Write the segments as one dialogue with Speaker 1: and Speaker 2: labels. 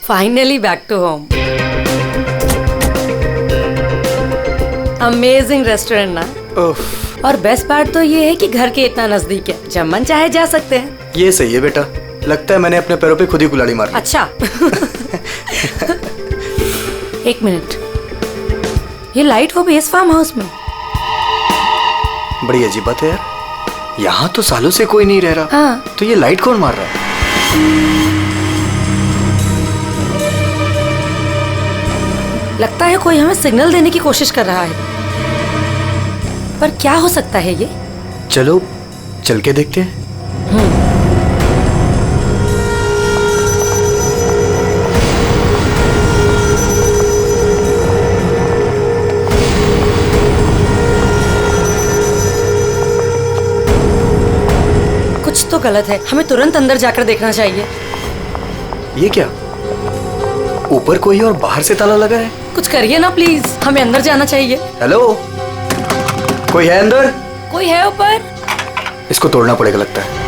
Speaker 1: Finally back to home. Amazing restaurant ना। और best part तो ये है कि घर के इतना नजदीक है, जब मन चाहे जा सकते हैं।
Speaker 2: ये सही है बेटा, लगता है मैंने अपने पैरों पे खुद ही कुल्हाड़ी मार ली।
Speaker 1: अच्छा। एक मिनट, ये लाइट वो भी इस फार्म हाउस में?
Speaker 2: बड़ी अजीब बात है यार, यहाँ तो सालों से कोई नहीं रह रहा।
Speaker 1: हाँ।
Speaker 2: तो ये लाइट कौन मार रहा है?
Speaker 1: लगता है कोई हमें सिग्नल देने की कोशिश कर रहा है, पर क्या हो सकता है ये?
Speaker 2: चलो चल के देखते हैं।
Speaker 1: कुछ तो गलत है, हमें तुरंत अंदर जाकर देखना चाहिए।
Speaker 2: ये क्या, ऊपर कोई और बाहर से ताला लगा है?
Speaker 1: कुछ करिए ना प्लीज, हमें अंदर जाना चाहिए।
Speaker 2: हेलो, कोई है अंदर?
Speaker 1: कोई है ऊपर?
Speaker 2: इसको तोड़ना पड़ेगा लगता है।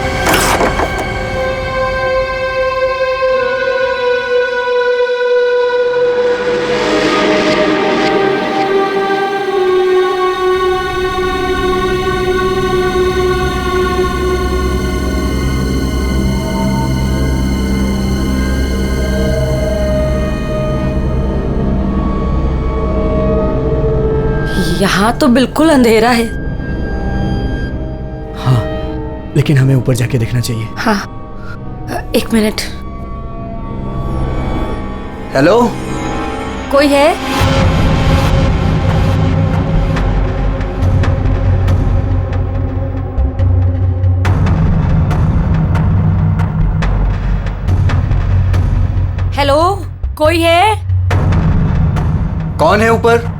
Speaker 1: यहाँ तो बिल्कुल अंधेरा है।
Speaker 2: हाँ, लेकिन हमें ऊपर जाके देखना चाहिए।
Speaker 1: हाँ, एक मिनट।
Speaker 2: हेलो,
Speaker 1: कोई है? हेलो, कोई है?
Speaker 2: कौन है ऊपर?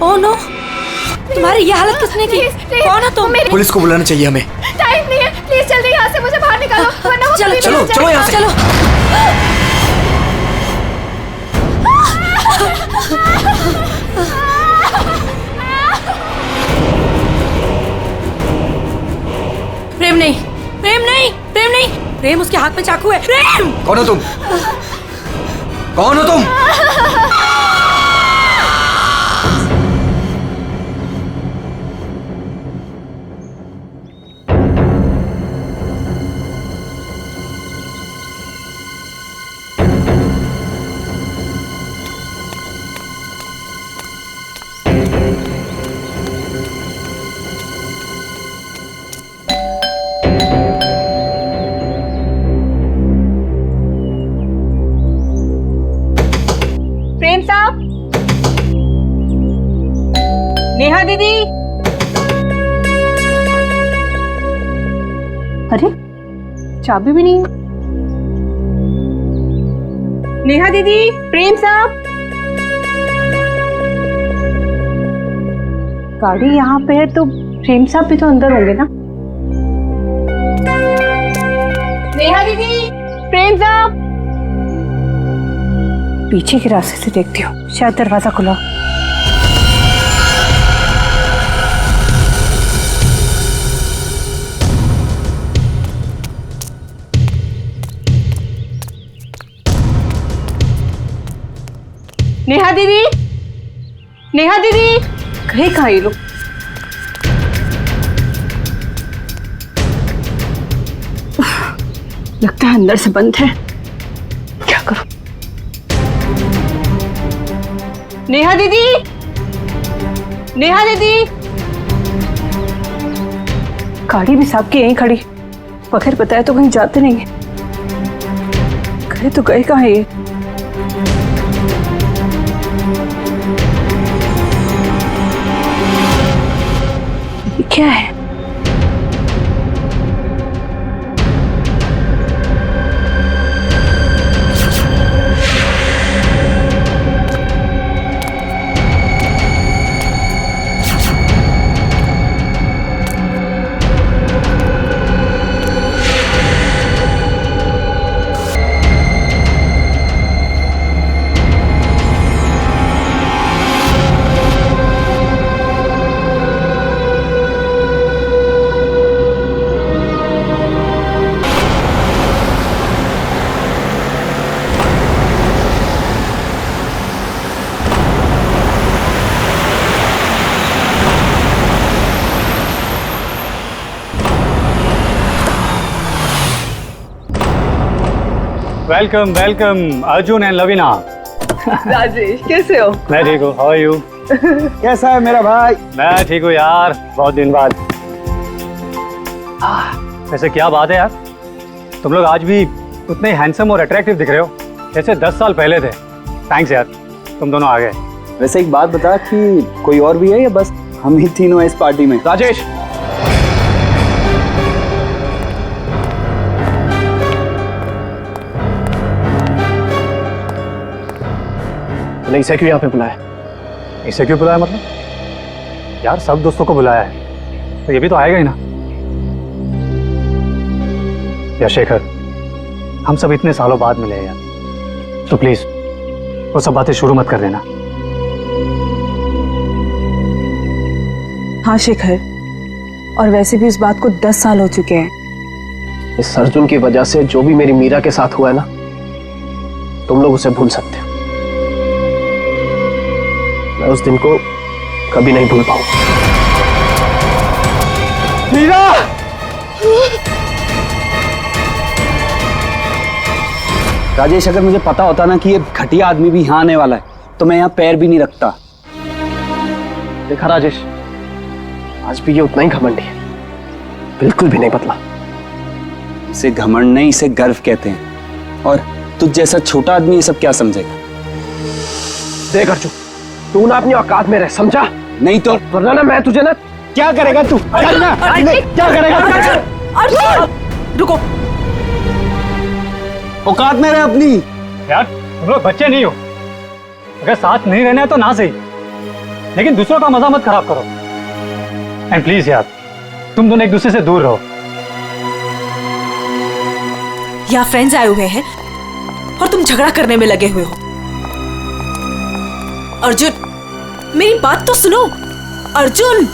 Speaker 1: ओह नो, तुम्हारी ये हालत किसने की? कौन हो तुम?
Speaker 2: पुलिस को बुलाना चाहिए हमें।
Speaker 3: टाइम नहीं है, प्लीज जल्दी यहाँ से मुझे बाहर निकालो, वरना वो
Speaker 1: चलो
Speaker 3: कभी
Speaker 2: चलो
Speaker 3: नहीं
Speaker 2: चलो यहाँ से।
Speaker 1: चलो। प्रेम नहीं, प्रेम नहीं, प्रेम नहीं, प्रेम उसके हाथ में चाकू है। प्रेम!
Speaker 2: कौन हो तुम? कौन हो तुम?
Speaker 3: प्रेम साहब, नेहा दीदी। अरे चाबी भी नहीं। नेहा दीदी, प्रेम साहब। गाड़ी यहाँ पे है तो प्रेम साहब भी तो अंदर होंगे ना। नेहा दीदी, प्रेम साहब। पीछे के रास्ते से देखती हूँ, शायद दरवाजा खुला। नेहा दीदी, नेहा दीदी, कहीं कहाँ ये लोग? लगता है अंदर से बंद है, क्या करूं? नेहा दीदी, नेहा दीदी। गाड़ी भी साहब की यहीं खड़ी, बगैर बताए तो कहीं जाते नहीं है। गए तो गए कहाँ ये? क्या है?
Speaker 4: Welcome welcome Arjun and Lavina.
Speaker 3: Rajesh कैसे हो?
Speaker 4: मैं ठीक हूँ, हाउ आर यू?
Speaker 2: कैसा है मेरा भाई?
Speaker 4: मैं ठीक हूँ यार, बहुत दिन बाद। वैसे क्या बात है यार, तुम लोग आज भी उतने हैंडसम और अट्रैक्टिव दिख रहे हो जैसे 10 साल पहले थे। थैंक्स यार, तुम दोनों आ गए।
Speaker 5: वैसे एक बात बता कि कोई और भी है या बस हम ही तीनों हैं इस पार्टी में?
Speaker 4: राजेश,
Speaker 5: नहीं, इसे क्यों यहाँ पे बुलाया?
Speaker 4: इसे क्यों बुलाया मतलब? यार सब दोस्तों को बुलाया है तो ये भी तो आएगा ही ना। या शेखर, हम सब इतने सालों बाद मिले हैं यार, तो प्लीज वो सब बातें शुरू मत कर देना।
Speaker 3: हाँ शेखर, और वैसे भी इस बात को 10 साल हो चुके हैं।
Speaker 6: इस अर्जुन की वजह से जो भी मेरी मीरा के साथ हुआ है ना, तुम लोग उसे भूल सकते हो। मैं उस दिन को कभी नहीं भूल पाऊंगा।
Speaker 5: मीरा! राजेश, अगर मुझे पता होता ना कि ये घटिया आदमी भी यहाँ आने वाला है तो मैं यहाँ पैर भी नहीं रखता।
Speaker 6: देखा राजेश, आज भी ये उतना ही घमंडी है, बिल्कुल भी नहीं बदला।
Speaker 5: इसे घमंड नहीं, इसे गर्व कहते हैं। और तुझ जैसा छोटा आदमी ये सब क्या समझेगा?
Speaker 6: देख अर्जुन, तू ना अपनी औकात में रह, समझा?
Speaker 5: नहीं तो
Speaker 6: वरना ना मैं तुझे ना।
Speaker 5: क्या करेगा तू? करना क्या करेगा?
Speaker 1: रुको,
Speaker 5: औकात में रह अपनी।
Speaker 4: यार तुम लोग बच्चे नहीं हो, अगर साथ नहीं रहना है तो ना सही, लेकिन दूसरों का मजा मत खराब करो। एंड प्लीज यार, तुम दोनों एक दूसरे से दूर रहो।
Speaker 1: यहाँ फ्रेंड्स आए हुए हैं और तुम झगड़ा करने में लगे हुए हो। अर्जुन, मेरी बात तो सुनो। अर्जुन,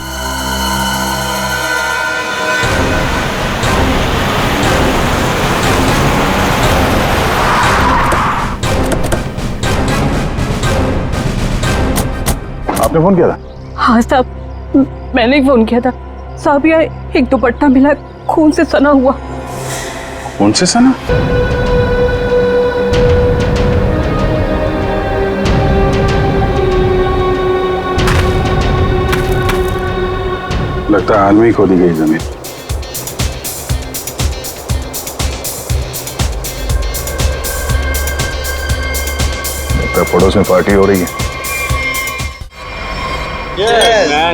Speaker 4: आपने फोन किया था?
Speaker 3: हाँ साहब, मैंने ही फोन किया था। साहब यार, एक दुपट्टा मिला, खून से सना हुआ।
Speaker 4: कौन से सना?
Speaker 7: लगता है हाल में ही खोदी गई जमीन। लगता है पड़ोस में पार्टी हो रही है।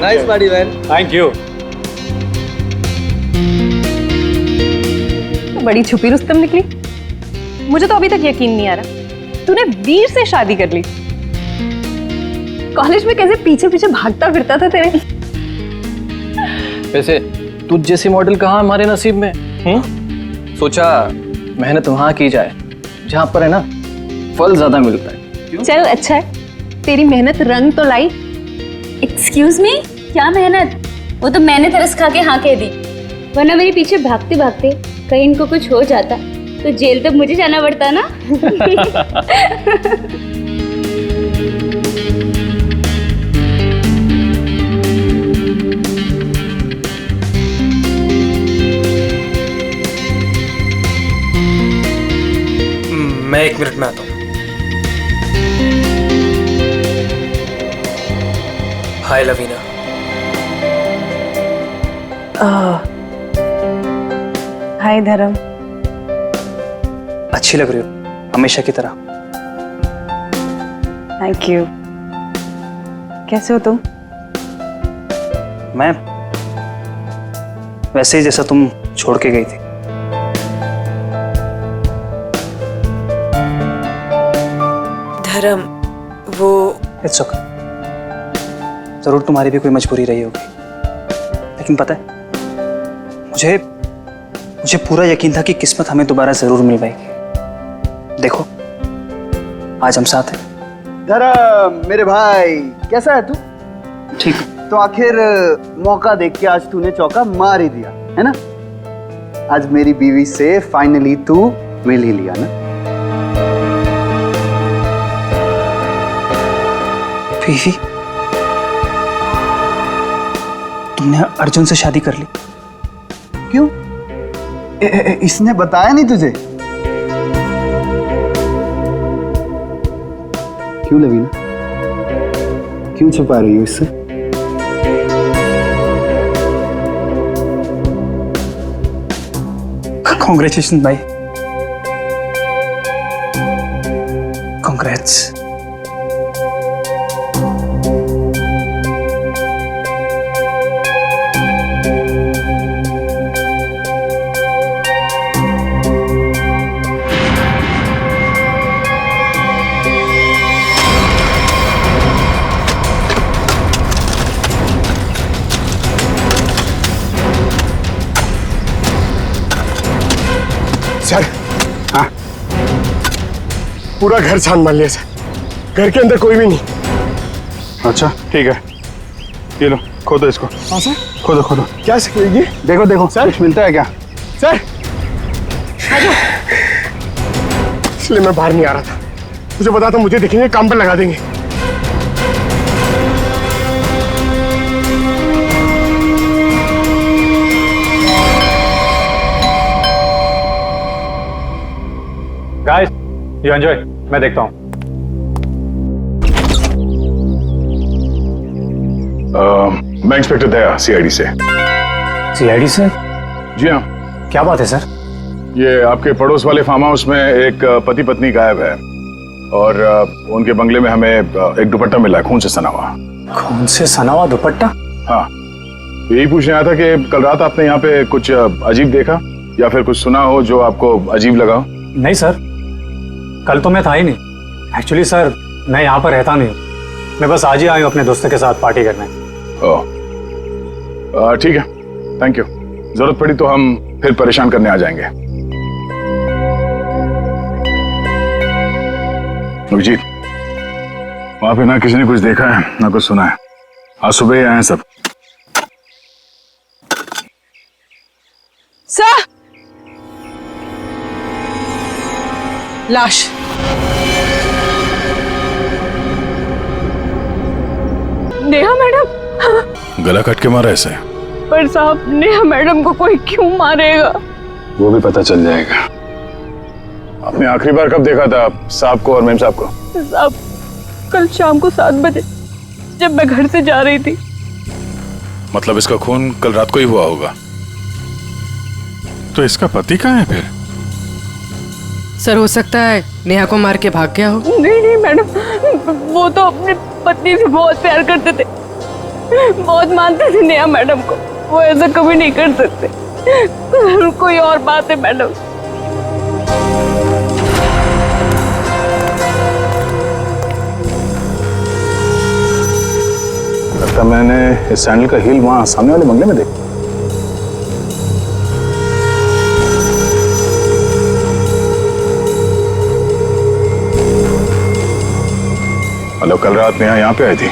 Speaker 5: Nice party man.
Speaker 4: Thank you.
Speaker 3: तो बड़ी छुपी रुस्तम निकली। मुझे तो अभी तक यकीन नहीं आ रहा तूने वीर से शादी कर ली। कॉलेज में कैसे पीछे पीछे भागता फिरता था तेरे।
Speaker 6: वैसे तुझ जैसी मॉडल कहाँ हमारे नसीब में? सोचा मेहनत वहां की जाए जहां पर है ना फल ज्यादा मिलता है।
Speaker 3: चल अच्छा है, तेरी मेहनत रंग तो लाई।
Speaker 8: एक्सक्यूज मी, क्या मेहनत? वो तो मैंने तरस खा के हाँ कह दी, वरना मेरे पीछे भागते भागते कहीं इनको कुछ हो जाता तो जेल तक मुझे जाना पड़ता ना।
Speaker 2: मैं 1 मिनट में आता हूँ। हाय लवीना।
Speaker 3: हाय धर्म।
Speaker 5: अच्छी लग रही हो हमेशा की तरह।
Speaker 3: Thank you. कैसे हो तुम?
Speaker 5: मैं वैसे ही जैसा तुम छोड़ के गई थी।
Speaker 1: धर्म, वो
Speaker 5: इट्स ओके। जरूर तुम्हारी भी कोई मजबूरी रही होगी, लेकिन पता है मुझे पूरा यकीन था कि किस्मत हमें दोबारा जरूर मिल पाएगी। देखो आज हम साथ हैं।
Speaker 9: धर्म मेरे भाई, कैसा है तू?
Speaker 5: ठीक।
Speaker 9: तो आखिर मौका देख के आज तूने चौका मार ही दिया है ना। आज मेरी बीवी से फाइनली तू मिल ही लिया ना।
Speaker 5: बीवी? तुमने अर्जुन से शादी कर ली?
Speaker 9: क्यों? इसने बताया नहीं तुझे? क्यों लवीना, क्यों छुपा रही हो इससे?
Speaker 5: कॉन्ग्रेचुलेशन भाई, कॉन्ग्रेट्स।
Speaker 10: सर, हाँ, पूरा घर छान मार लिया सर, घर के अंदर कोई भी नहीं।
Speaker 7: अच्छा ठीक है, ये लो खोदो इसको।
Speaker 10: हाँ सर,
Speaker 7: खोदो खोदो।
Speaker 10: क्या सर ये?
Speaker 5: देखो देखो
Speaker 10: सर?
Speaker 5: कुछ मिलता है क्या?
Speaker 10: सर इसलिए मैं बाहर नहीं आ रहा था, मुझे पता था मुझे देखेंगे काम पर लगा देंगे।
Speaker 4: गाइस यू एंजॉय, मैं देखता हूँ।
Speaker 7: मैं इंस्पेक्टर दया, सीआईडी से।
Speaker 4: सीआईडी से?
Speaker 7: जी हाँ,
Speaker 4: क्या बात है सर?
Speaker 7: ये आपके पड़ोस वाले फार्म हाउस में एक पति पत्नी गायब है और उनके बंगले में हमें एक दुपट्टा मिला है, खून से सना हुआ।
Speaker 4: खून से सना हुआ दुपट्टा?
Speaker 7: हाँ, यही पूछने आया था कि कल रात आपने यहाँ पे कुछ अजीब देखा या फिर कुछ सुना हो जो आपको अजीब लगा हो?
Speaker 4: नहीं सर, कल तो मैं था ही नहीं। एक्चुअली सर मैं यहाँ पर रहता नहीं, मैं बस आज ही आया हूँ अपने दोस्तों के साथ पार्टी करने।
Speaker 7: ओह ठीक है, थैंक यू। जरूरत पड़ी तो हम फिर परेशान करने आ जाएंगे। अभिजीत, वहां पे ना किसी ने कुछ देखा है ना कुछ सुना है, आज सुबह ही आए हैं सब।
Speaker 3: सर, लाश। नेहा मैडम।
Speaker 7: गला कट के मारा ऐसे?
Speaker 3: पर साहब, नेहा मैडम को कोई क्यों मारेगा?
Speaker 7: वो भी पता चल जाएगा। आपने आखिरी बार कब देखा था साहब को और मेम साहब को?
Speaker 3: साहब, कल शाम को 7 बजे जब मैं घर से जा रही थी।
Speaker 7: मतलब इसका खून कल रात को ही हुआ होगा। तो इसका पति कहाँ है फिर?
Speaker 11: सर हो सकता है नेहा को मार के भाग गया हो।
Speaker 3: नहीं नहीं मैडम, वो तो अपनी पत्नी से बहुत प्यार करते थे, बहुत मानते थे नेहा मैडम को, वो ऐसा कभी नहीं कर सकते। कोई और बात है मैडम।
Speaker 7: लगता मैंने इस सैंडल का हील वहां सामने वाले बंगले में देखा। मतलब कल रात नेहा यहाँ पे आई थी।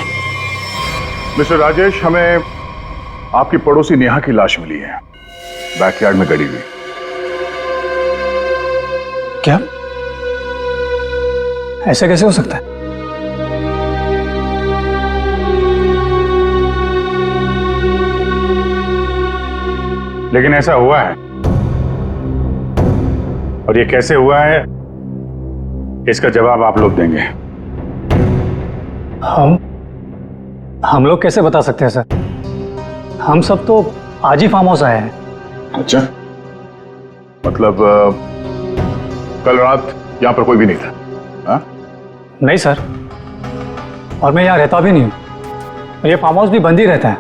Speaker 7: मिस्टर राजेश, हमें आपकी पड़ोसी नेहा की लाश मिली है, बैकयार्ड में गड़ी हुई।
Speaker 4: क्या? ऐसा कैसे हो सकता है?
Speaker 7: लेकिन ऐसा हुआ है, और ये कैसे हुआ है इसका जवाब आप लोग देंगे।
Speaker 4: हम लोग कैसे बता सकते हैं सर? हम सब तो आज ही फार्म हाउस आए हैं।
Speaker 7: अच्छा, मतलब कल रात यहाँ पर कोई भी नहीं था? हाँ?
Speaker 4: नहीं सर, और मैं यहाँ रहता भी नहीं हूँ, ये फार्म हाउस भी बंद ही रहता है।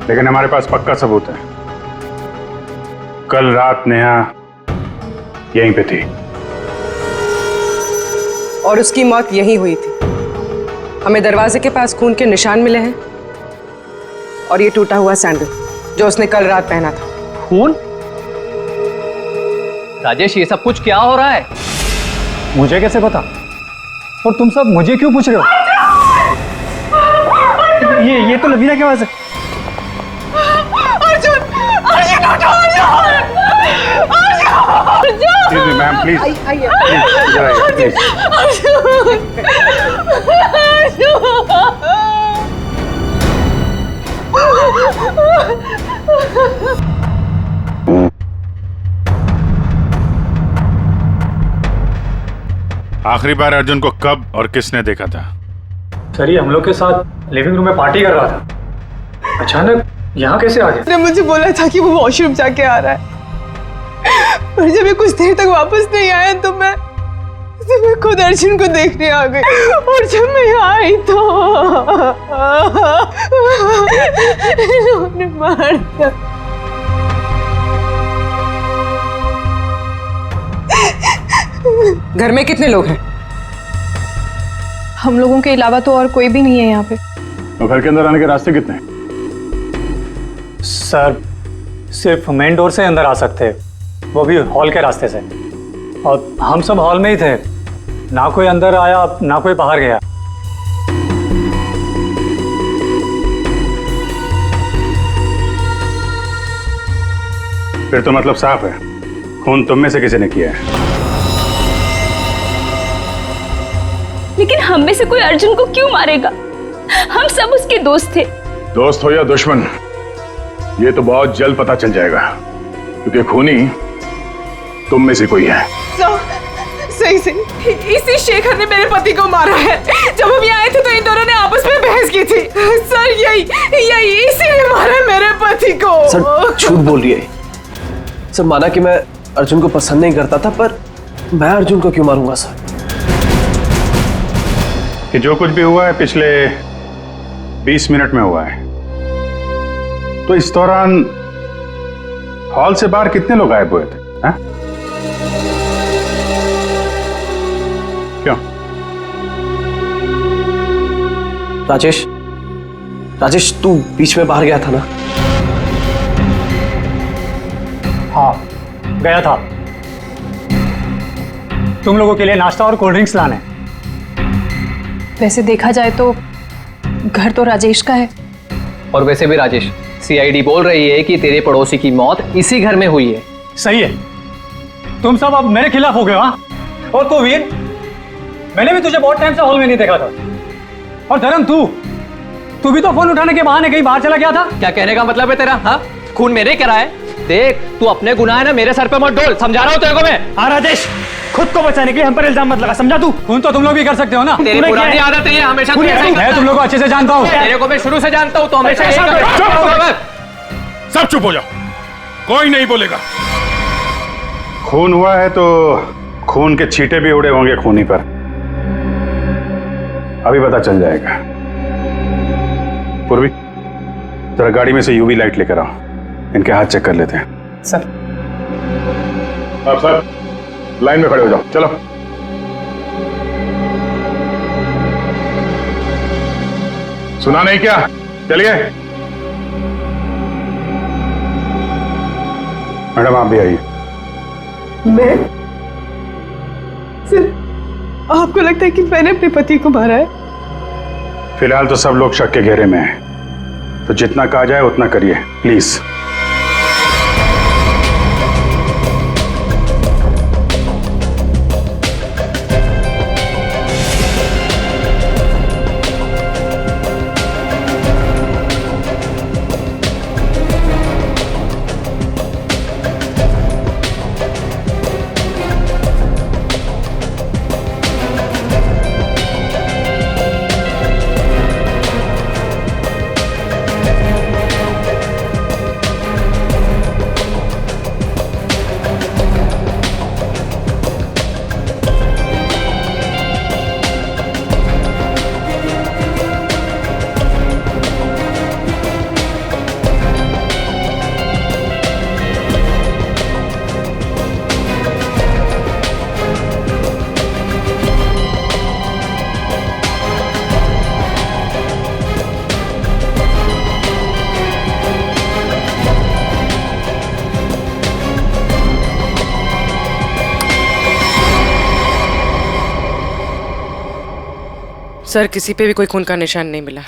Speaker 7: लेकिन हमारे पास पक्का सबूत है, कल रात नेहा यहीं पे थी
Speaker 11: और उसकी मौत यहीं हुई थी। हमें दरवाजे के पास खून के निशान मिले हैं और ये टूटा हुआ सैंडल जो उसने कल रात पहना था।
Speaker 6: खून? राजेश, ये सब कुछ क्या हो रहा है?
Speaker 4: मुझे कैसे पता? और तुम सब मुझे क्यों पूछ रहे हो? ये तो लवीना की आवाज है।
Speaker 7: मैम प्लीज, आखिरी बार अर्जुन को कब और किसने देखा था?
Speaker 4: सर ये हम लोग के साथ लिविंग रूम में पार्टी कर रहा था, अचानक यहाँ कैसे आ गया?
Speaker 11: ने मुझे बोला था कि वो वॉशरूम जाके आ रहा है, पर जब ये कुछ देर तक वापस नहीं आया तो मैं खुद अर्जुन को देखने आ गई। और जब मैं यहाँ आई तो इन्होंने मार दिया। घर में कितने लोग हैं?
Speaker 3: हम लोगों के अलावा तो और कोई भी नहीं है यहाँ पे।
Speaker 7: तो घर के अंदर आने के रास्ते कितने हैं?
Speaker 4: सर सिर्फ मेन डोर से अंदर आ सकते हैं, वो भी हॉल के रास्ते से, और हम सब हॉल में ही थे, ना कोई अंदर आया ना कोई बाहर गया।
Speaker 7: फिर तो मतलब साफ है, खून तुम में से किसी ने किया है।
Speaker 8: लेकिन हम में से कोई अर्जुन को क्यों मारेगा? हम सब उसके दोस्त थे।
Speaker 7: दोस्त हो या दुश्मन, ये तो बहुत जल्द पता चल जाएगा, क्योंकि खूनी तुम में से कोई है।
Speaker 11: सही इसी शेखर ने मेरे पति को मारा है। जब हम यहाँ आए थे तो इन दोनों ने आपस में बहस की थी। सर यही इसी ने मारा मेरे पति को।
Speaker 6: सर झूठ बोल रही है। सर माना कि मैं अर्जुन को पसंद नहीं करता था, पर मैं अर्जुन को क्यों मारूंगा सर?
Speaker 7: कि जो कुछ भी हुआ है पिछले 20 मिनट में हुआ है, तो इस दौरान हॉल से बाहर कितने लोग गायब हुए थे? हा? क्यों?
Speaker 6: राजेश तू बीच में बाहर गया था ना?
Speaker 4: हाँ गया था, तुम लोगों के लिए नाश्ता और कोल्ड ड्रिंक्स लाने।
Speaker 3: वैसे देखा जाए तो घर तो राजेश का है।
Speaker 6: और वैसे भी राजेश, सीआईडी बोल रही है कि तेरे पड़ोसी की मौत इसी घर में हुई है।
Speaker 4: सही है, तुम सब अब मेरे खिलाफ हो गए। हाँ, और तो वीर, मैंने भी तुझे बहुत टाइम से हॉल में नहीं देखा था। और धर्म तू भी तो फोन उठाने के बहाने कहीं बाहर चला गया था।
Speaker 6: क्या कहने का मतलब है तेरा? हाँ, खून मेरे करा है। देख तू अपने गुनाह है ना मेरे सर पे मत डोल, समझा रहा हूँ तेरे को मैं।
Speaker 4: हाँ राजेश, खुद को बचाने के लिए हम पर इल्जाम मत लगा, समझा तू? खून तो तुम लोग भी कर सकते हो ना।
Speaker 6: तेरी पुरानी आदत है, हमेशा
Speaker 4: मैं तुम लोग को अच्छे से जानता हूँ।
Speaker 6: तेरे को मैं शुरू से जानता हूँ, तो हमेशा
Speaker 7: सब चुप हो जाओ, कोई नहीं बोलेगा। खून हुआ है तो खून के छींटे भी उड़े होंगे खूनी पर, अभी पता चल जाएगा। पूर्वी जरा गाड़ी में से यूवी लाइट लेकर आओ, इनके हाथ चेक कर लेते हैं।
Speaker 11: सर
Speaker 7: आप सर लाइन में खड़े हो जाओ, चलो। सुना नहीं क्या? चलिए मैडम आप भी आइए।
Speaker 11: मैं? सर आपको लगता है कि मैंने अपने पति को मारा है?
Speaker 7: फिलहाल तो सब लोग शक के घेरे में हैं, तो जितना कहा जाए उतना करिए प्लीज।
Speaker 11: सर किसी पे भी कोई खून का निशान नहीं मिला।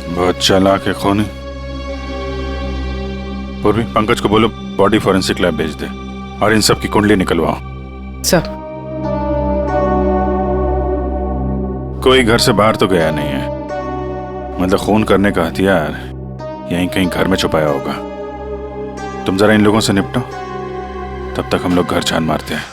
Speaker 7: बहुत चालाक है खूनी। पूर्वी पंकज को बोलो बॉडी फॉरेंसिक लैब भेज दे और इन सब की कुंडली निकलवाओ।
Speaker 11: सर
Speaker 7: कोई घर से बाहर तो गया नहीं है, मतलब खून करने का हथियार यहीं कहीं घर में छुपाया होगा। तुम जरा इन लोगों से निपटो, तब तक हम लोग घर छान मारते हैं।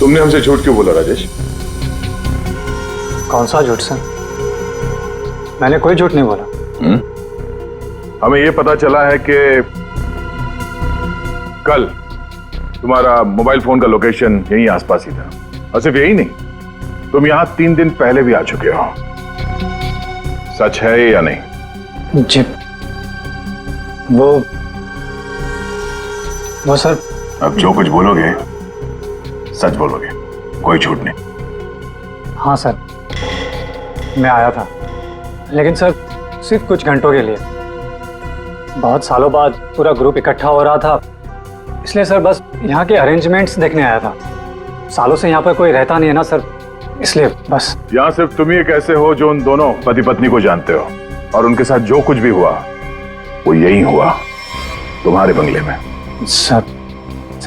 Speaker 7: तुमने हमसे झूठ क्यों बोला राजेश?
Speaker 4: कौन सा झूठ सर? मैंने कोई झूठ नहीं बोला।
Speaker 7: हमें यह पता चला है कि कल तुम्हारा मोबाइल फोन का लोकेशन यहीं आसपास ही था, और सिर्फ यही नहीं, तुम यहां 3 दिन पहले भी आ चुके हो। सच है या नहीं?
Speaker 4: जी वो सर,
Speaker 7: अब जो कुछ बोलोगे सच बोलोगे, कोई झूठ नहीं।
Speaker 4: हाँ सर, मैं आया था, लेकिन सर सिर्फ कुछ घंटों के लिए। बहुत सालों बाद पूरा ग्रुप इकट्ठा हो रहा था, इसलिए सर बस यहाँ के अरेंजमेंट्स देखने आया था। सालों से यहाँ पर कोई रहता नहीं है ना सर, इसलिए बस।
Speaker 7: यहाँ सिर्फ तुम ही कैसे हो जो उन दोनों पति पत्नी को जानते हो, और उनके साथ जो कुछ भी हुआ वो यही हुआ, तुम्हारे बंगले में।
Speaker 4: सर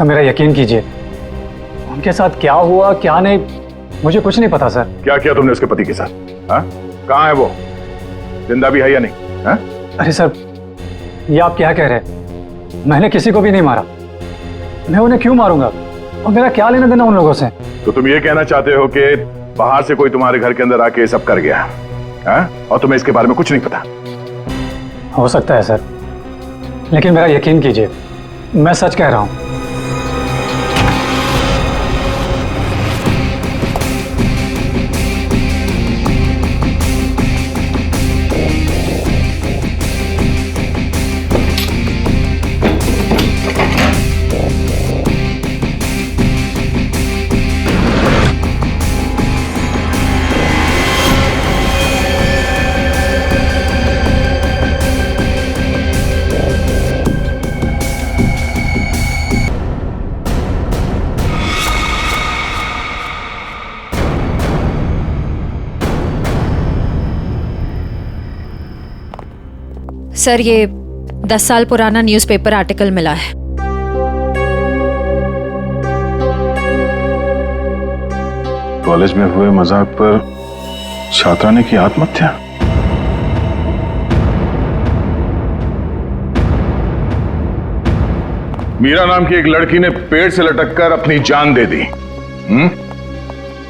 Speaker 4: मेरा यकीन कीजिए, उनके साथ क्या हुआ क्या नहीं मुझे कुछ नहीं पता सर।
Speaker 7: क्या किया तुमने उसके पति के साथ? कहाँ है वो? जिंदा भी है या नहीं? हा?
Speaker 4: अरे सर, ये आप क्या कह रहे हैं? मैंने किसी को भी नहीं मारा। मैं उन्हें क्यों मारूंगा, और मेरा क्या लेना देना उन लोगों से?
Speaker 7: तो तुम ये कहना चाहते हो कि बाहर से कोई तुम्हारे घर के अंदर आके ये सब कर गया, और तुम्हें इसके बारे में कुछ नहीं पता?
Speaker 4: हो सकता है सर, लेकिन मेरा यकीन कीजिए, मैं सच कह रहा हूं।
Speaker 12: सर, ये 10 साल पुराना न्यूज़पेपर आर्टिकल मिला है।
Speaker 7: कॉलेज में हुए मजाक पर छात्रा ने की आत्महत्या। मीरा नाम की एक लड़की ने पेड़ से लटककर अपनी जान दे दी।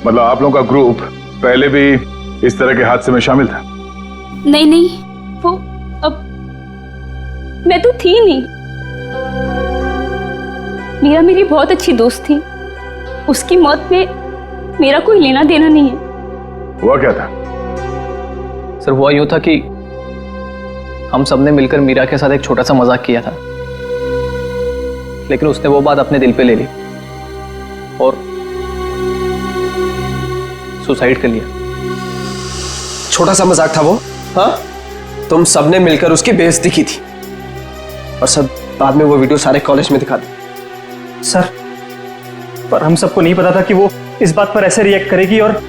Speaker 7: मतलब आप लोगों का ग्रुप पहले भी इस तरह के हादसे में शामिल था?
Speaker 8: नहीं, वो अब मैं तो थी नहीं। मीरा मेरी बहुत अच्छी दोस्त थी, उसकी मौत में मेरा कोई लेना देना नहीं है।
Speaker 7: हुआ क्या था?
Speaker 6: सर हुआ यूं था कि हम सबने मिलकर मीरा के साथ एक छोटा सा मजाक किया था, लेकिन उसने वो बात अपने दिल पे ले ली और सुसाइड कर लिया।
Speaker 13: छोटा सा मजाक था वो? हाँ, तुम सबने मिलकर उसकी बेइज्जती की थी, और सब बाद में वो वीडियो सारे कॉलेज में दिखा दी।
Speaker 5: सर, पर हम सबको नहीं पता था कि वो इस बात पर ऐसे रिएक्ट करेगी और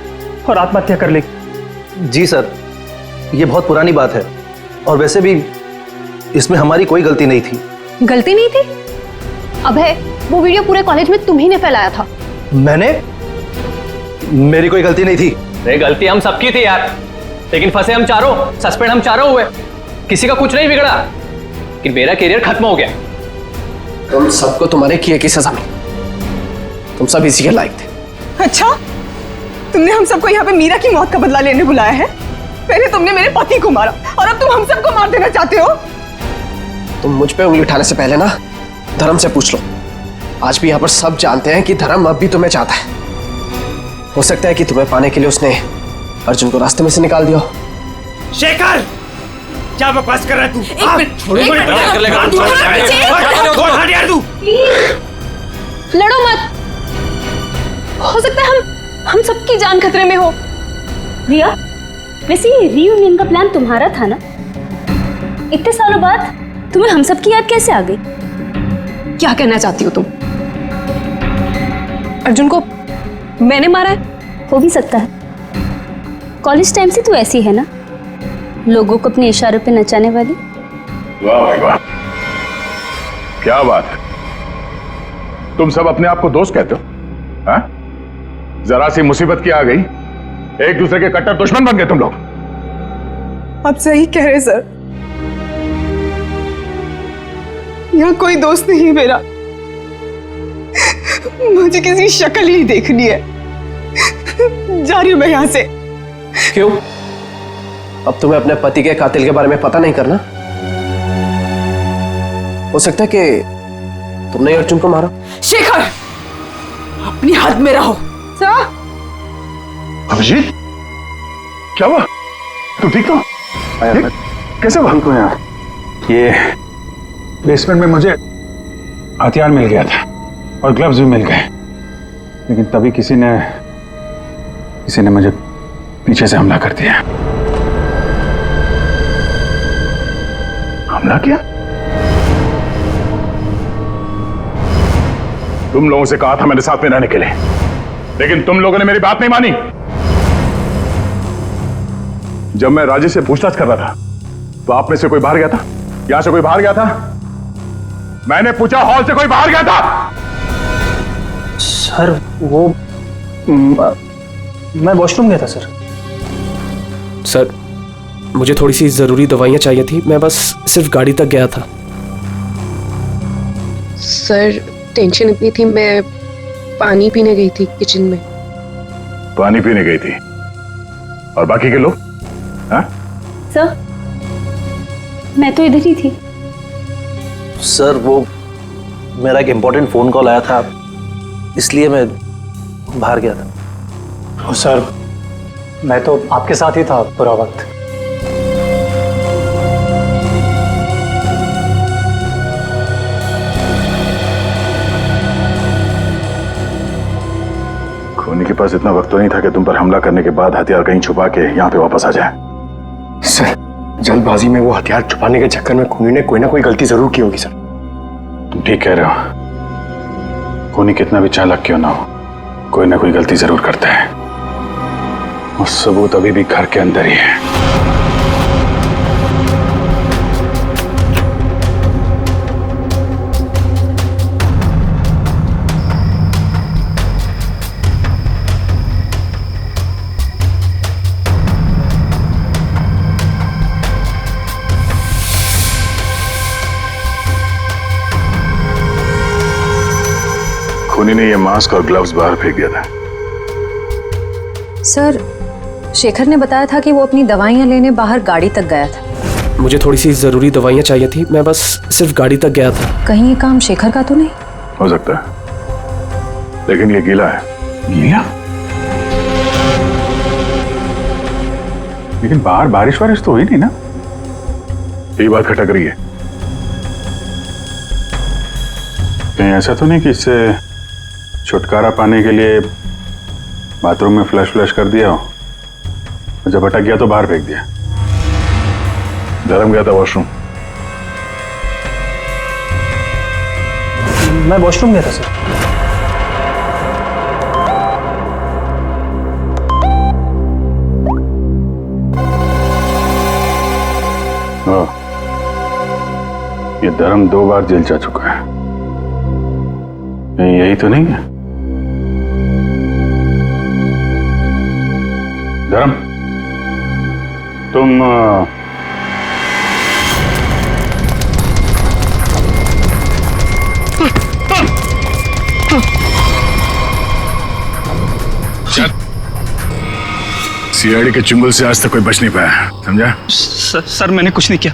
Speaker 5: आत्महत्या कर लेगी।
Speaker 14: जी सर, ये बहुत पुरानी बात है, और वैसे भी इसमें हमारी कोई गलती नहीं थी।
Speaker 15: गलती नहीं थी? अबे, वो वीडियो पूरे कॉलेज में तुम ही ने फैलाया था।
Speaker 14: मैंने? मेरी कोई गलती नहीं थी।
Speaker 6: अरे गलती हम सबकी थी यार, लेकिन फंसे हम चारों, सस्पेंड हम चारों हुए। किसी का कुछ नहीं बिगड़ा, लेकिन मेरा करियर खत्म हो गया।
Speaker 13: तुम सबको तुम्हारे किए की सजा मिली, तुम सब इसी के लायक थे।
Speaker 11: अच्छा, तुमने हम सबको यहाँ पे मीरा की मौत का बदला लेने बुलाया है? पहले तुमने मेरे पति को मारा, और अब तुम हम सबको मार देना चाहते हो?
Speaker 13: तुम मुझ पे उंगली उठाने से पहले ना धर्म से पूछ लो। आज भी यहाँ पर सब जानते हैं कि धर्म अब भी तुम्हें चाहता है। हो सकता है कि तुम्हें पाने के लिए उसने अर्जुन को रास्ते में से निकाल दिया।
Speaker 16: शेखर, क्या बकवास कर रहा है तू?
Speaker 15: लड़ो मत, हो सकता है हम सबकी जान खतरे में हो।
Speaker 8: रिया, वैसे ये रीयूनियन का प्लान तुम्हारा था ना? इतने सालों बाद तुम्हें हम सब की याद कैसे आ गई?
Speaker 15: क्या कहना चाहती हो तुम? अर्जुन को मैंने मारा है?
Speaker 8: हो भी सकता है। कॉलेज टाइम से तू ऐसी है ना, लोगों को अपने इशारों पे नचाने वाली।
Speaker 7: वाह भाई वाह, क्या बात है। तुम सब अपने आप को दोस्त कहते हो? हाँ? जरा सी मुसीबत की आ गई, एक दूसरे के कट्टर दुश्मन बन गए तुम लोग।
Speaker 11: आप सही कह रहे सर, यहाँ कोई दोस्त नहीं मेरा। मुझे किसी शक्ल ही देखनी है। जा रही हूं मैं यहाँ से।
Speaker 13: क्यों? अब तुम्हें अपने पति के कातिल के बारे में पता नहीं करना? हो सकता है कि तुमने ही अर्जुन को मारा।
Speaker 11: शेखर, अपनी हद में रहो। सर,
Speaker 7: अभिजीत, क्या हुआ? तुम ठीक हो? कैसे हुआ?
Speaker 2: ठीक हूँ यार।
Speaker 7: ये बेसमेंट में मुझे हथियार मिल गया था और ग्लव्स भी मिल गए, लेकिन तभी किसी ने मुझे पीछे से हमला कर दिया। हमला किया? तुम लोगों से कहा था मेरे साथ में रहने के लिए, लेकिन तुम लोगों ने मेरी बात नहीं मानी। जब मैं राजेश से पूछताछ कर रहा था तो आप में से कोई बाहर गया था? यहां से कोई बाहर गया था? मैंने पूछा, हॉल से कोई बाहर गया था?
Speaker 5: सर वो मैं वॉशरूम गया था सर।
Speaker 13: सर, मुझे थोड़ी सी जरूरी दवाइयां चाहिए थी, मैं बस सिर्फ गाड़ी तक गया था।
Speaker 17: सर टेंशन इतनी थी, मैं पानी पीने गई थी किचन में।
Speaker 7: पानी पीने गई थी? और बाकी के लोग? हाँ?
Speaker 8: सर, मैं तो इधर ही थी।
Speaker 14: सर वो मेरा एक इम्पोर्टेंट फोन कॉल आया था, इसलिए मैं बाहर गया था।
Speaker 4: सर मैं तो आपके साथ ही था पूरा वक्त।
Speaker 7: खूनी के पास इतना वक्त तो नहीं था कि तुम पर हमला करने के बाद हथियार कहीं छुपा के यहाँ पे वापस आ जाए।
Speaker 10: सर, जल्दबाजी में वो हथियार छुपाने के चक्कर में खूनी ने कोई ना कोई गलती जरूर की होगी सर।
Speaker 7: तुम ठीक कह रहे हो। खूनी कितना भी चालाक क्यों ना हो, कोई ना कोई गलती जरूर करता है, और सबूत अभी भी घर के अंदर ही है। खूनी ने ये मास्क और ग्लव्स बाहर फेंक दिया था।
Speaker 12: सर, शेखर ने बताया था कि वो अपनी दवाइयां लेने बाहर गाड़ी तक गया था।
Speaker 13: मुझे थोड़ी सी जरूरी दवाइयां चाहिए थी, मैं बस सिर्फ गाड़ी तक गया था।
Speaker 12: कहीं ये काम शेखर का तो नहीं?
Speaker 7: हो सकता है, लेकिन ये गीला है। गीला? लेकिन बाहर बारिश वारिश तो हुई नहीं ना? यही बात खटक रही है। कहीं ऐसा तो नहीं कि इससे छुटकारा पाने के लिए बाथरूम में फ्लश कर दिया हो, जब अटक गया तो बाहर फेंक दिया? धर्म गया था वॉशरूम?
Speaker 5: मैं वॉशरूम गया था सर।
Speaker 7: ये धर्म 2 बार जेल जा चुका है, यही तो नहीं है? धर्म, तुम सीआईडी के चुंगल से आज तक कोई बच नहीं पाया, समझा?
Speaker 6: सर मैंने कुछ नहीं किया।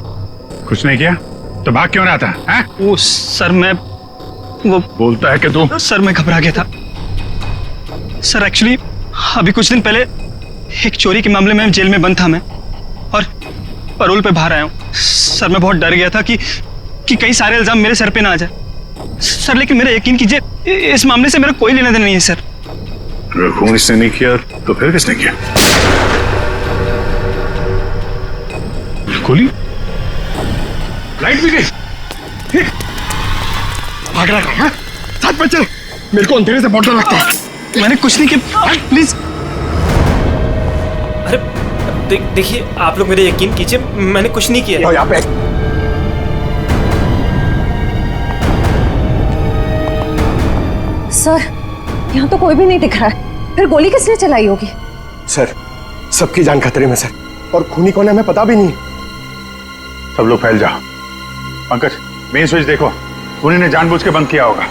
Speaker 7: कुछ नहीं किया तो भाग क्यों रहा था? हैं?
Speaker 6: वो सर मैं वो
Speaker 7: बोलता है कि तू?
Speaker 6: सर मैं घबरा गया था सर। एक्चुअली अभी कुछ दिन पहले एक चोरी के मामले में जेल में बंद था मैं, और पैरोल पे बाहर आया हूँ सर। मैं बहुत डर गया था कि कई सारे इल्जाम मेरे सर पे ना आ जाए सर, लेकिन मेरा यकीन कीजिए इस मामले से मेरा कोई लेना देना नहीं है सर।
Speaker 7: अगर खून इसने नहीं किया तो फिर किसने किया? गोली?
Speaker 10: लाइट भी गई। भाग रहा है? साथ में चल, मेरे को अंधेरे से बहुत डर लगता है।
Speaker 6: मैंने कुछ नहीं किया, प्लीज।
Speaker 16: अरे देखिए, आप लोग मेरे यकीन कीजिए, मैंने कुछ नहीं किया।
Speaker 10: यहाँ पे
Speaker 12: सर, यहाँ तो कोई भी नहीं दिख रहा है, फिर गोली किसने चलाई होगी?
Speaker 10: सर, सबकी जान खतरे में सर, और खूनी कौन है हमें पता भी नहीं।
Speaker 7: सब लोग फैल जाओ। पंकज, मेन स्विच देखो, खूनी ने जानबूझ के बंद किया होगा।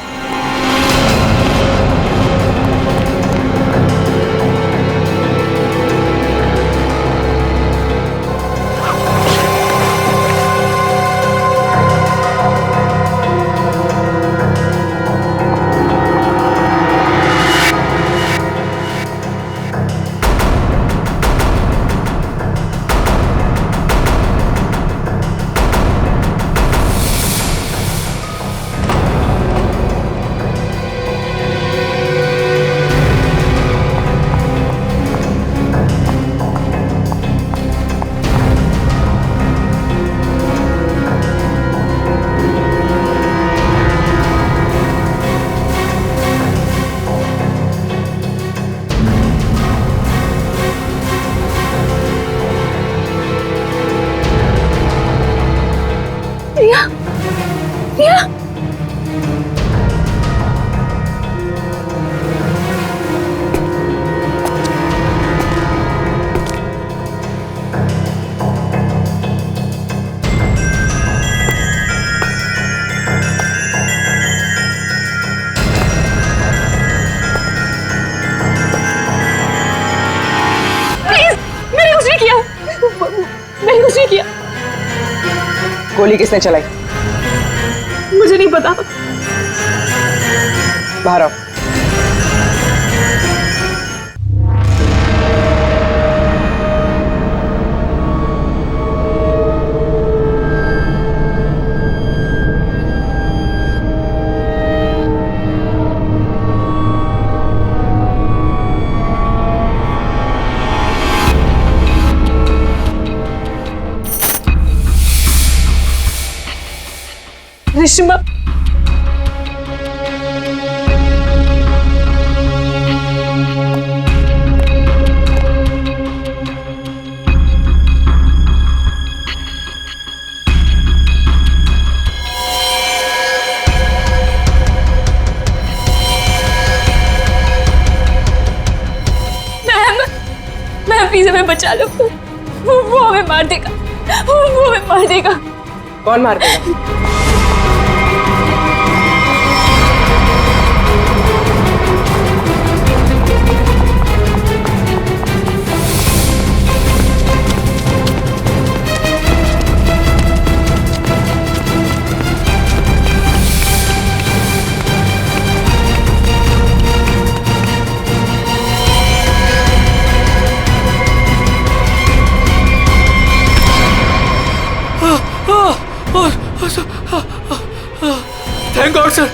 Speaker 15: कुछ नहीं किया।
Speaker 17: गोली किसने चलाई?
Speaker 15: मुझे नहीं पता।
Speaker 17: बाहर आओ।
Speaker 15: रेशमा, मैं प्लीज हमें बचा लो। वो हमें मार देगा। वो हमें मार देगा।
Speaker 17: कौन मार देगा?
Speaker 16: थैंक गॉड सर,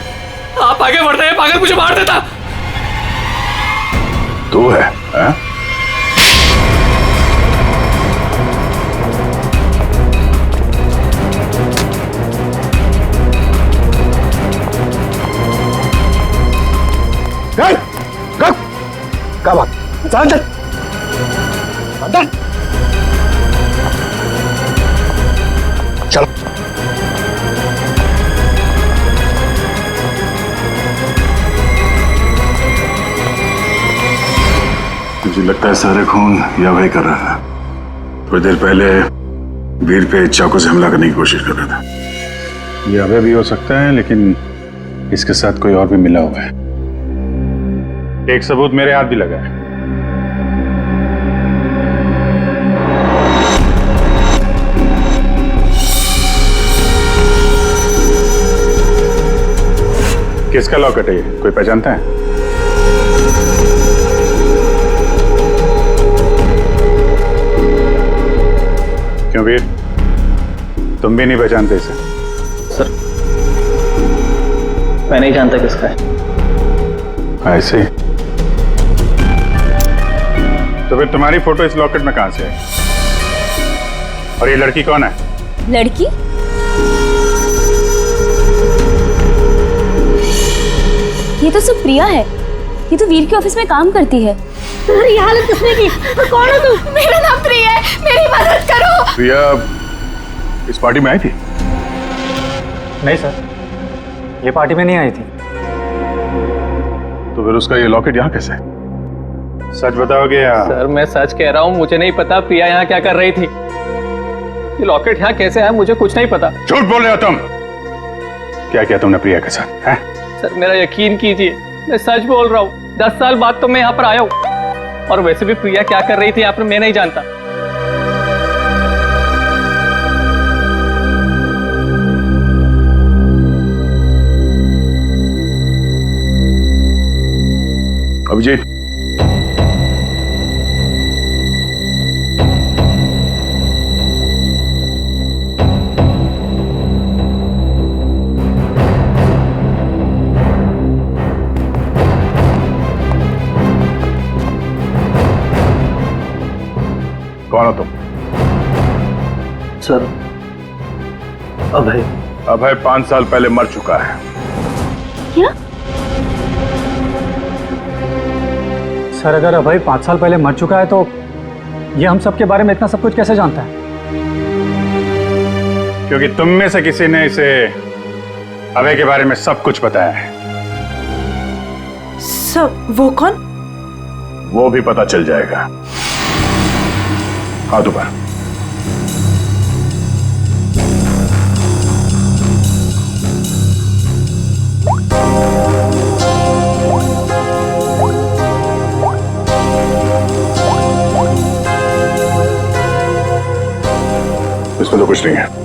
Speaker 16: आप आगे बढ़ रहे हैं, पागल मुझे मार देता।
Speaker 7: तू है, हैं?
Speaker 10: क्या बात? अंदर अंदर चलो।
Speaker 7: मुझे लगता है सारे खून या वही कर रहा था। थोड़ी देर पहले वीर पे चाकू से हमला करने की कोशिश कर रहा था। ये अभय भी हो सकता है, लेकिन इसके साथ कोई और भी मिला हुआ है। एक सबूत मेरे हाथ भी लगा है। किसका लॉकेट है ये? कोई पहचानता है? क्यों वीर, तुम भी नहीं पहचानते इसे?
Speaker 5: सर, मैं नहीं जानता किसका है।
Speaker 7: ऐसे ही? तो फिर तुम्हारी फोटो इस लॉकेट में कहां से आई? और ये लड़की कौन है?
Speaker 8: लड़की? ये तो सब प्रिया है। ये तो वीर के ऑफिस में काम करती है।
Speaker 15: तुम्हारी हालत किसने की? कौन हो तुम? मेरा नाम प्रिया है, मेरी मदद करो।
Speaker 7: प्रिया इस पार्टी में आई थी?
Speaker 4: नहीं सर, ये पार्टी में नहीं आई थी।
Speaker 7: तो फिर उसका ये लॉकेट यहाँ कैसे? सच बताओगे या?
Speaker 5: सर, मैं सच कह रहा हूँ, मुझे नहीं पता प्रिया यहाँ क्या कर रही थी। ये लॉकेट यहाँ कैसे है मुझे कुछ नहीं पता।
Speaker 7: झूठ बोल रहे हो तुम। क्या किया तुमने प्रिया के साथ? हैं?
Speaker 5: सर, मेरा यकीन कीजिए, मैं सच बोल रहा हूँ। 10 साल बाद तो मैं यहाँ पर आया हूँ। और वैसे भी प्रिया क्या कर रही थी यहाँ पर मैं नहीं जानता।
Speaker 7: अभिजीत, कौन हो तुम?
Speaker 14: सर, अभय।
Speaker 7: अभय 5 साल पहले मर चुका है।
Speaker 8: क्या?
Speaker 4: सर, अगर अभय 5 साल पहले मर चुका है तो ये हम सब के बारे में इतना सब कुछ कैसे जानता है?
Speaker 7: क्योंकि तुम में से किसी ने इसे अभय के बारे में सब कुछ बताया है।
Speaker 1: सब? वो कौन?
Speaker 7: वो भी पता चल जाएगा। हाथ ऊपर। दो, कुछ नहीं है।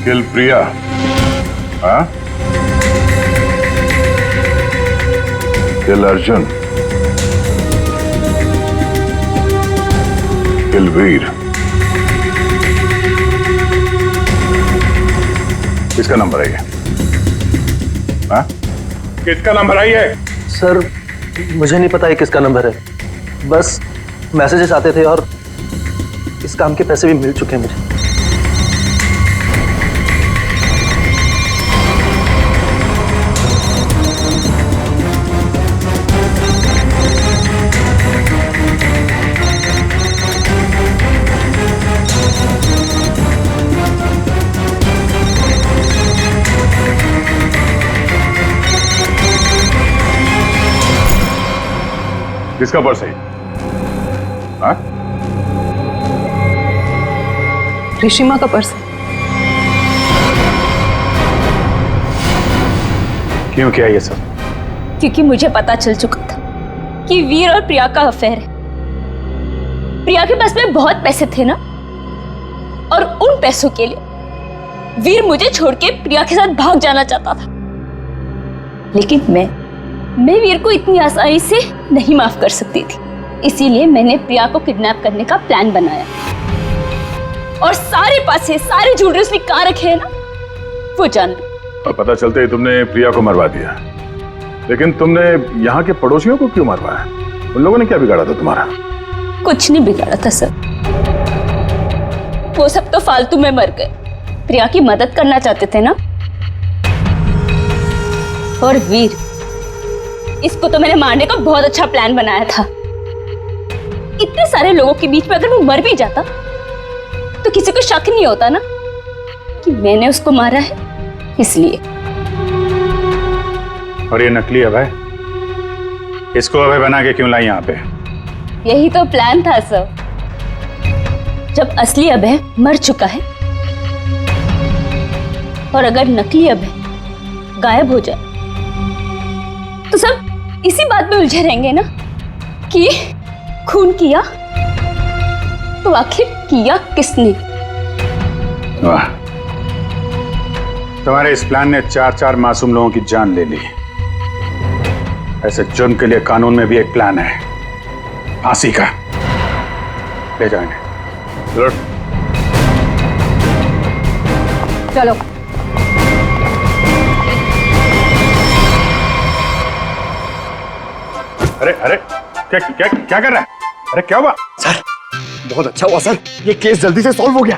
Speaker 7: किल प्रिया, हाँ? किल अर्जुन, किल वीर। किसका नंबर है ये? हाँ? किसका नंबर है ये?
Speaker 14: सर मुझे नहीं पता ये किसका नंबर है, बस मैसेजेस आते थे और इस काम के पैसे भी मिल चुके हैं मुझे।
Speaker 7: किसका पर्स है? हाँ?
Speaker 15: ऋषिमा का पर्स।
Speaker 7: क्यों किया ये सब?
Speaker 8: क्योंकि मुझे पता चल चुका था कि वीर और प्रिया का अफेयर है। प्रिया के पास में बहुत पैसे थे ना, और उन पैसों के लिए वीर मुझे छोड़ के प्रिया के साथ भाग जाना चाहता था। लेकिन मैं वीर को इतनी आसानी से नहीं माफ कर सकती थी, इसीलिए मैंने प्रिया को किडनैप करने का प्लान बनाया। और सारे पैसे, सारे ज्वेलरी उसने कहाँ रखे हैं ना, वो जान लो।
Speaker 7: और पता चलते ही तुमने प्रिया को मरवा दिया, लेकिन तुमने यहाँ के पड़ोसियों को क्यों मरवाया? उन लोगों ने क्या बिगाड़ा था तुम्हारा?
Speaker 8: कुछ नहीं बिगाड़ा था सर, वो सब तो फालतू में मर गए। प्रिया की मदद करना चाहते थे ना। और वीर, इसको तो मैंने मारने का बहुत अच्छा प्लान बनाया था। इतने सारे लोगों के बीच में अगर वो मर भी जाता तो किसी को शक नहीं होता ना कि मैंने उसको मारा है, इसलिए।
Speaker 18: और ये नकली अभय, इसको अभय बना के क्यों लाई यहाँ पे?
Speaker 8: यही तो प्लान था सर। जब असली अभय मर चुका है और अगर नकली अभय गायब हो जाए तो सब इसी बात में उलझे रहेंगे ना कि खून किया तो आखिर किया किसने।
Speaker 18: वाह, तुम्हारे इस प्लान ने 4 मासूम लोगों की जान ले ली। ऐसे जुर्म के लिए कानून में भी एक प्लान है, फांसी का। ले जाओ इन्हें।
Speaker 15: चलो।
Speaker 18: अरे अरे, क्या क्या क्या कर रहा है? अरे क्या हुआ?
Speaker 10: सर बहुत अच्छा हुआ सर, ये केस जल्दी से सॉल्व हो गया।